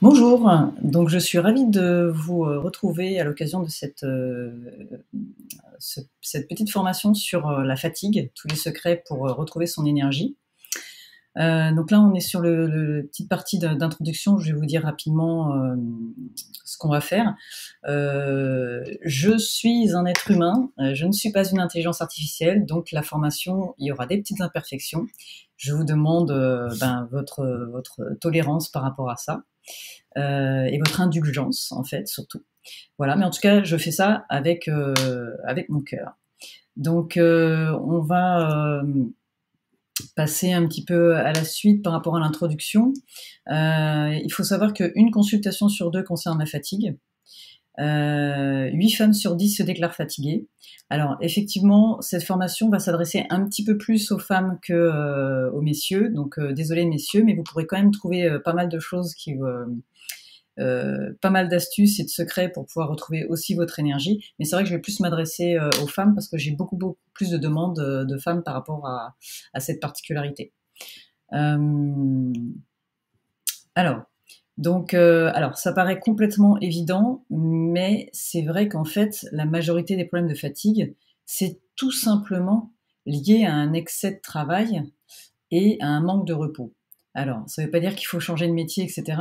Bonjour, donc je suis ravie de vous retrouver à l'occasion de cette petite formation sur la fatigue, tous les secrets pour retrouver son énergie. Donc là, on est sur le petite partie d'introduction. Je vais vous dire rapidement ce qu'on va faire. Je suis un être humain, je ne suis pas une intelligence artificielle, donc la formation, il y aura des petites imperfections. Je vous demande votre tolérance par rapport à ça. Et votre indulgence, en fait, surtout. Voilà, mais en tout cas, je fais ça avec mon cœur. Donc, on va passer un petit peu à la suite par rapport à l'introduction. Il faut savoir qu'une consultation sur 2 concerne la fatigue. 8 femmes sur 10 se déclarent fatiguées. Alors, effectivement, cette formation va s'adresser un petit peu plus aux femmes que aux messieurs. Donc, désolé messieurs, mais vous pourrez quand même trouver pas mal de choses pas mal d'astuces et de secrets pour pouvoir retrouver aussi votre énergie. Mais c'est vrai que je vais plus m'adresser aux femmes parce que j'ai beaucoup plus de demandes de femmes par rapport à cette particularité. Alors, alors ça paraît complètement évident, mais c'est vrai qu'en fait, la majorité des problèmes de fatigue, c'est tout simplement lié à un excès de travail et à un manque de repos. Alors, ça ne veut pas dire qu'il faut changer de métier, etc.,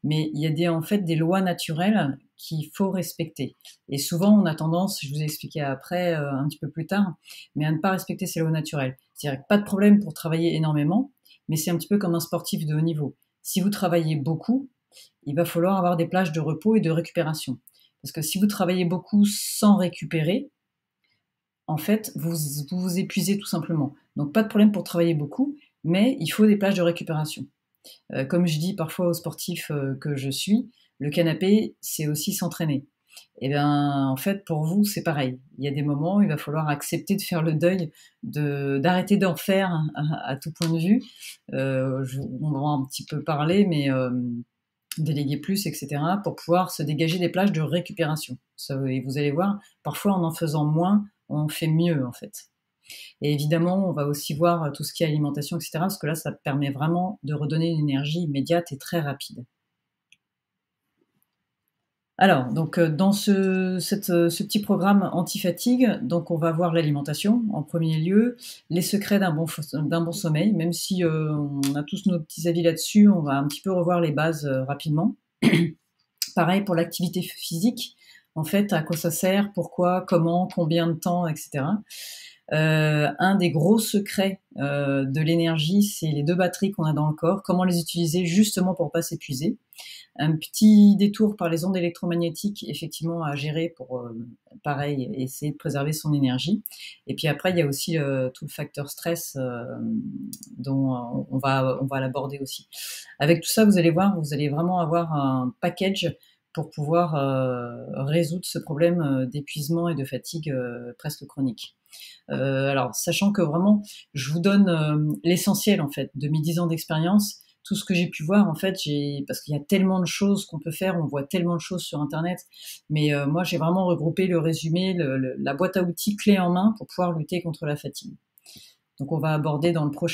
mais il y a en fait des lois naturelles qu'il faut respecter. Et souvent, on a tendance, je vous ai expliqué après, un petit peu plus tard, mais à ne pas respecter ces lois naturelles. C'est-à-dire que pas de problème pour travailler énormément, mais c'est un petit peu comme un sportif de haut niveau. Si vous travaillez beaucoup, il va falloir avoir des plages de repos et de récupération. Parce que si vous travaillez beaucoup sans récupérer, en fait, vous épuisez tout simplement. Donc pas de problème pour travailler beaucoup, mais il faut des plages de récupération. Comme je dis parfois aux sportifs que je suis, le canapé, c'est aussi s'entraîner. Et bien, en fait, pour vous, c'est pareil. Il y a des moments où il va falloir accepter de faire le deuil, d'arrêter d'en faire à tout point de vue. On va un petit peu parler, mais déléguer plus, etc., pour pouvoir se dégager des plages de récupération. Et vous allez voir, parfois en faisant moins, on fait mieux en fait. Et évidemment, on va aussi voir tout ce qui est alimentation, etc., parce que là, ça permet vraiment de redonner une énergie immédiate et très rapide. Alors, donc dans ce petit programme anti-fatigue, donc on va voir l'alimentation en premier lieu, les secrets d'un bon sommeil, même si on a tous nos petits avis là-dessus, on va un petit peu revoir les bases rapidement. Pareil pour l'activité physique, en fait, à quoi ça sert, pourquoi, comment, combien de temps, etc. Un des gros secrets de l'énergie, c'est les 2 batteries qu'on a dans le corps, comment les utiliser justement pour pas s'épuiser. Un petit détour par les ondes électromagnétiques, effectivement, à gérer pour, pareil, essayer de préserver son énergie. Et puis après, il y a aussi tout le facteur stress dont on va l'aborder aussi. Avec tout ça, vous allez voir, vous allez vraiment avoir un package pour pouvoir résoudre ce problème d'épuisement et de fatigue presque chronique. Alors, sachant que vraiment, je vous donne l'essentiel en fait de mes 10 ans d'expérience, tout ce que j'ai pu voir en fait, parce qu'il y a tellement de choses qu'on peut faire, on voit tellement de choses sur internet, mais moi j'ai vraiment regroupé le résumé, la boîte à outils clé en main pour pouvoir lutter contre la fatigue. Donc on va aborder dans le prochain